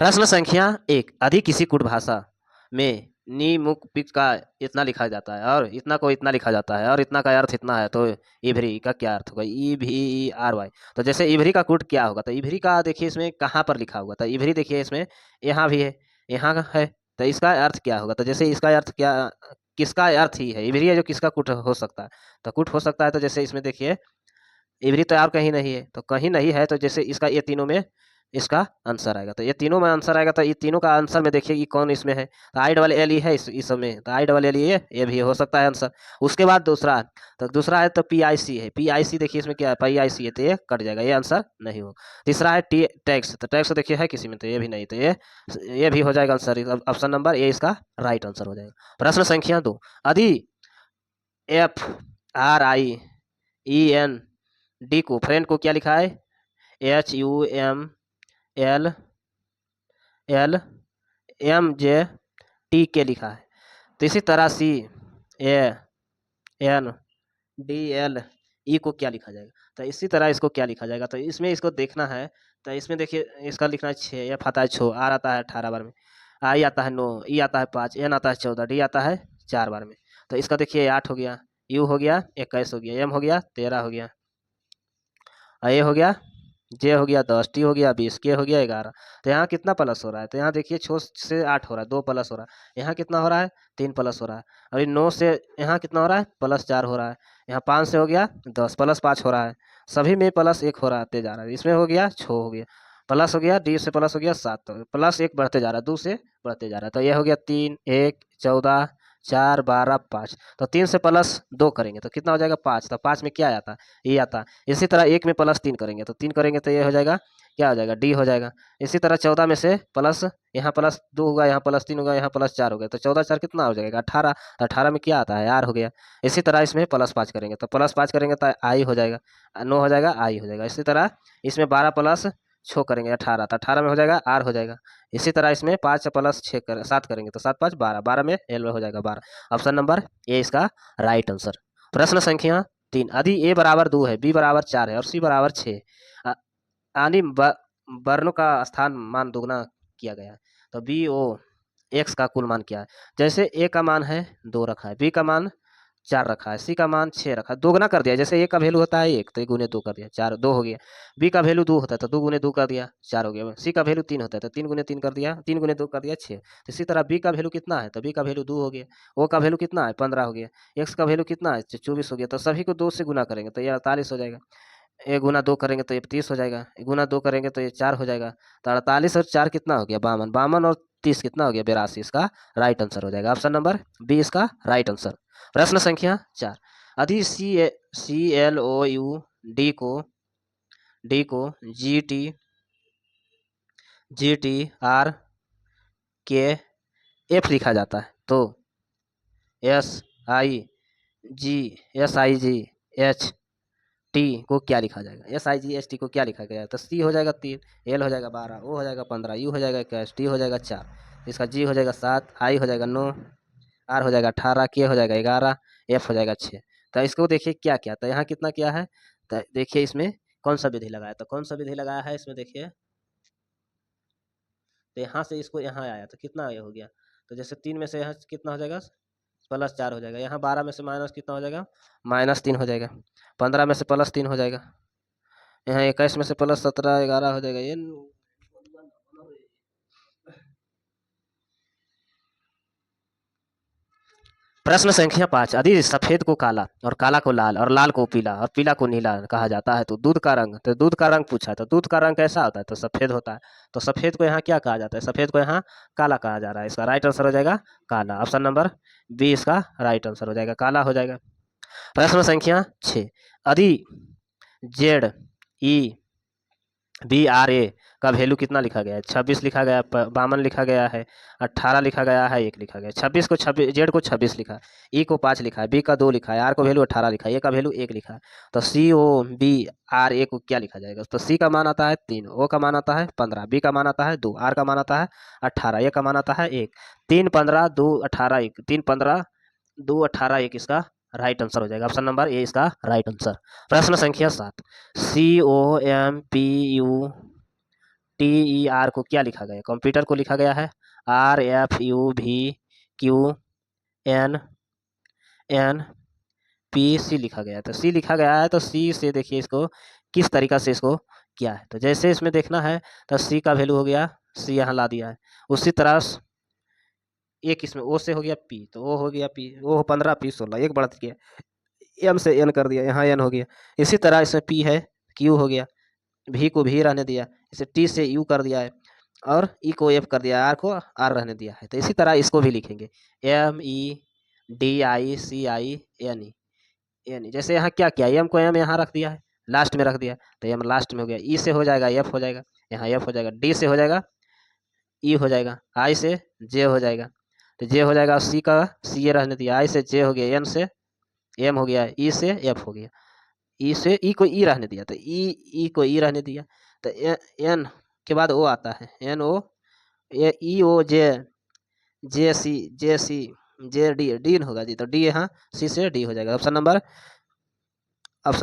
प्रश्न संख्या 1, अधिक किसी कूट भाषा में निमुक्तिक का इतना लिखा जाता है और इतना को इतना लिखा जाता है और इतना का अर्थ इतना है, तो इभरी का क्या अर्थ होगा? EVERY। तो जैसे इभरी का कूट क्या होगा? तो इभरी का देखिए इसमें कहाँ पर लिखा होगा? तो इभरी देखिए इसमें यहाँ भी है, यहाँ का है, तो इसका अर्थ क्या होगा? तो जैसे इसका अर्थ क्या, किसका अर्थ ही है? इभरी है जो किसका कूट हो सकता है? तो कूट हो सकता है, तो जैसे इसमें देखिए इवरी तो और कहीं नहीं है, तो कहीं नहीं है, तो जैसे इसका ये तीनों में इसका आंसर आएगा, तो ये तीनों में आंसर आएगा, तो ये तीनों का आंसर में देखिए कि कौन इसमें है, तो आई डबल एल ई है इस में, तो आई डबल एल ई ये भी हो सकता है आंसर। उसके बाद दूसरा, तो दूसरा है तो PIC है, PIC देखिए इसमें क्या है, PIC है, तो ये कट जाएगा, ये आंसर नहीं हो। तीसरा है टैक्स, तो टैक्स देखिए है किसी में, तो ये भी नहीं, तो ये भी हो जाएगा आंसर, ऑप्शन नंबर ए इसका राइट आंसर हो जाएगा। प्रश्न संख्या 2, अधि FRIEND को, फ्रेंड को क्या लिखा है? HUMLLMJT के लिखा है। तो इसी तरह CANDLE को क्या लिखा जाएगा? तो इसी तरह इसको क्या लिखा जाएगा? तो इसमें इसको देखना है, तो इसमें देखिए इसका लिखना है 6, F आता है 6, R आता है 18 बार में, I आता है 9, E आता है 5, N आता है 14, D आता है 4 बार में। तो इसका देखिए 8 हो गया, U हो गया 21 हो गया, M हो गया 13 हो गया, A हो गया, J हो गया 10, T हो गया 20, K हो गया 11। तो यहाँ कितना प्लस हो रहा है? तो यहाँ देखिए 6 से 8 हो रहा है, 2 प्लस हो रहा है। यहाँ कितना हो रहा है? 3 प्लस हो रहा है। अभी 9 से यहाँ कितना हो रहा है? प्लस 4 हो रहा है। यहाँ 5 से हो गया 10, प्लस 5 हो रहा है। सभी में प्लस 1 हो रहा है, जा रहा है। इसमें हो गया 6 हो गया, प्लस हो गया, D से प्लस हो गया 7, तो प्लस 1 बढ़ते जा रहा है, 2 से बढ़ते जा रहा है। तो यह हो गया 3, 1, 14, 4, 12, 5। तो 3 से प्लस 2 करेंगे तो कितना हो जाएगा? 5। तो 5 में क्या आता है? ये आता है। इसी तरह 1 में प्लस 3 करेंगे, तो 3 करेंगे तो ये हो जाएगा, क्या हो जाएगा? D हो जाएगा। इसी तरह 14 में से प्लस, यहाँ प्लस 2 होगा, यहाँ प्लस 3 होगा, यहाँ प्लस 4 हो गया, तो 14 4 कितना हो जाएगा? 18। तो 18 में क्या आता है? R हो गया। इसी तरह इसमें प्लस 5 करेंगे, तो प्लस 5 करेंगे तो I हो जाएगा, 9 हो जाएगा, I हो जाएगा। इसी तरह इसमें 12 प्लस 6 करेंगे 18, तो 18 में हो जाएगा R हो जाएगा। इसी तरह इसमें 5 प्लस 7 करेंगे, तो 7 5 12, 12 में L हो जाएगा 12। ऑप्शन नंबर ए इसका राइट आंसर। प्रश्न संख्या 3, यदि A बराबर 2 है, B बराबर 4 है और C बराबर 6, यानी वर्णों का स्थान मान दोगुना किया गया है, तो BO X का कुल मान क्या है? जैसे A का मान है 2 रखा है, B का मान 4 रखा है, C का मान 6 रखा है, दोगुना कर दिया। जैसे A का वैल्यू होता है 1, तो 1 गुने 2 कर दिया, 4 2 हो गया। B का वैल्यू 2 होता है, तो 2 गुने 2 कर दिया, 4 हो गया। C का वैल्यू 3 होता है, तो 3 गुने 3 कर दिया, 3 गुने 2 कर दिया 6। तो इसी तरह B का वैल्यू कितना है? तो B का वैल्यू 2 हो गया। O का वैल्यू कितना है? 15 हो गया। X का वैल्यू कितना है? 24 हो गया। तो सभी को 2 से गुना करेंगे तो ये 48 हो जाएगा। ये गुना 2 करेंगे तो ये 30 हो जाएगा, गुना 2 करेंगे तो ये 4 हो जाएगा। तो 48 और 4 कितना हो गया? 52, 52 और 30 कितना हो गया? 82। इसका राइट आंसर हो जाएगा, ऑप्शन नंबर बी इसका राइट आंसर। प्रश्न संख्या 4, यदि CLOUD को GTRKF लिखा जाता है, तो SIGHT को क्या लिखा जाएगा? SIGHT को क्या लिखा गया? तो C हो जाएगा 3, L हो जाएगा 12, O हो जाएगा 15, U हो जाएगा 21, T हो जाएगा 4, इसका G हो जाएगा 7, I हो जाएगा 9, R हो जाएगा 18, K हो जाएगा 11, F हो जाएगा 6। तो इसको देखिए क्या क्या, तो यहाँ कितना क्या है? तो देखिए इसमें कौन सा विधि लगाया, तो कौन सा विधि लगाया है इसमें देखिए, तो यहाँ से इसको यहाँ आया तो कितना ये हो गया? तो जैसे 3 में से यहाँ कितना हो जाएगा? प्लस 4 हो जाएगा। यहाँ 12 में से माइनस कितना हो जाएगा? -3 हो जाएगा। 15 में से प्लस 3 हो जाएगा। यहाँ 21 में से प्लस 17, 11 हो जाएगा। ये प्रश्न संख्या 5, यदि सफेद को काला और काला को लाल और लाल को पीला और पीला को नीला कहा जाता है, तो दूध का रंग, तो दूध का रंग पूछा है, तो दूध का रंग कैसा होता है? तो सफेद होता है। तो सफेद को यहाँ क्या कहा जाता है? सफेद को यहाँ काला कहा जा रहा है। इसका राइट आंसर हो जाएगा काला, ऑप्शन नंबर बी इसका राइट आंसर हो जाएगा, काला हो जाएगा। प्रश्न संख्या 6, यदि ZEBRA का वैल्यू कितना लिखा गया है? 26 लिखा गया, 52 लिखा गया है, 18 लिखा गया है, 1 लिखा गया है। 26 को 26, जेड को 26 लिखा है, ई को 5 लिखा है, बी का 2 लिखा है, आर को वैल्यू 18 लिखा है, ए का वैल्यू 1 लिखा है। तो COBRA को क्या लिखा जाएगा? तो सी का मान आता है 3, ओ का मान आता है 15, बी का मान आता है 2, आर का मान आता है 18, ए का मान आता है 1। 3 15 2 18 1, 3 15 2 18 1 इसका राइट आंसर हो जाएगा, ऑप्शन नंबर ए इसका राइट आंसर। प्रश्न संख्या 7, COMPUTER TER को क्या लिखा गया, कंप्यूटर को लिखा गया है RFUVQNNPC लिखा गया है। तो सी लिखा गया है, तो सी से देखिए इसको किस तरीका से इसको क्या है। तो जैसे इसमें देखना है तो सी का वैल्यू हो गया, सी यहाँ ला दिया है। उसी तरह एक इसमें ओ से हो गया पी, तो ओ हो गया पी, ओ 15 पी 16, एक बढ़ गया, एम से एन कर दिया, यहाँ एन हो गया। इसी तरह इसमें पी है, क्यू हो गया, भी को भी रहने दिया, इसे टी से यू कर दिया है, और ई को एफ कर दिया, आर को आर रहने दिया है। तो इसी तरह इसको भी लिखेंगे MEDICINE। जैसे यहाँ क्या किया, एम को एम यहाँ रख दिया है, लास्ट में रख दिया, तो एम लास्ट में हो गया। ई से हो जाएगा एफ हो जाएगा, यहाँ एफ हो जाएगा, डी से हो जाएगा ई हो जाएगा, आई से जे हो जाएगा, तो जे हो जाएगा, सी का सी ए रहने दिया, आई से जे हो गया, एन से एम हो गया, ई से एफ हो गया, ई से ई को ई रहने दिया, तो ई को ई रहने दिया, तो एन के बाद ओ आता है, एन ओ ई ओ जे जे सी जे डी डी होगा जी, तो डी यहाँ सी से डी हो जाएगा। ऑप्शन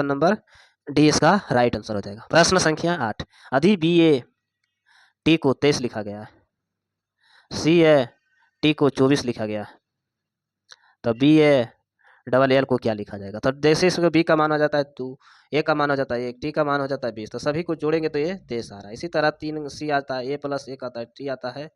नंबर डी इसका राइट आंसर हो जाएगा। प्रश्न संख्या 8, यदि BA को 23 लिखा गया है, CA को 24 लिखा गया है, तो BALL को क्या लिखा जाएगा। तो जैसे इसमें बी का मान हो जाता है 2, ए का मान हो जाता है 1, टी का मान हो जाता है 20, तो सभी को जोड़ेंगे तो ये 23 आ रहा है। इसी तरह 3 सी आता है, ए प्लस 1 आता है, टी आता है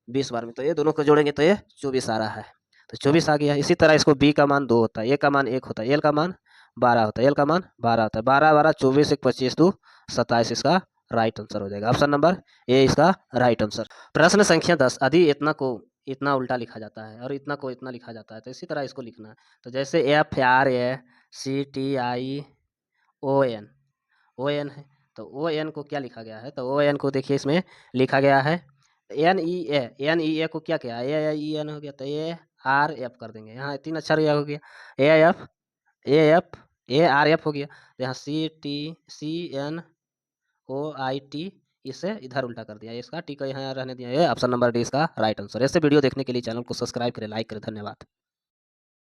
20 बार में, तो ये दोनों को जोड़ेंगे तो ये 24 आ रहा है, तो 24 आ गया। इसी तरह इसको बी का मान 2 होता है, ए का मान 1 होता है, एल का मान 12 होता है, एल का मान 12 होता है, 12 12 24 1 25 2 27 इसका राइट आंसर हो जाएगा। ऑप्शन नंबर ए इसका राइट आंसर। प्रश्न संख्या 10, यदि इतना को इतना उल्टा लिखा जाता है और इतना को इतना लिखा जाता है, तो इसी तरह इसको लिखना है। तो जैसे FRACTION है, तो ON को क्या लिखा गया है, तो ON को देखिए इसमें लिखा गया है NEA को क्या किया, AIEN हो गया, तो ARF कर देंगे, यहाँ 3 अक्षर हो गया, ARF हो गया, तो यहाँ CTCNOIT, इसे इधर उल्टा कर दिया, इसका टी का यहाँ रहने दिया। ये ऑप्शन नंबर डी इसका राइट आंसर। ऐसे वीडियो देखने के लिए चैनल को सब्सक्राइब करें, लाइक करें। धन्यवाद।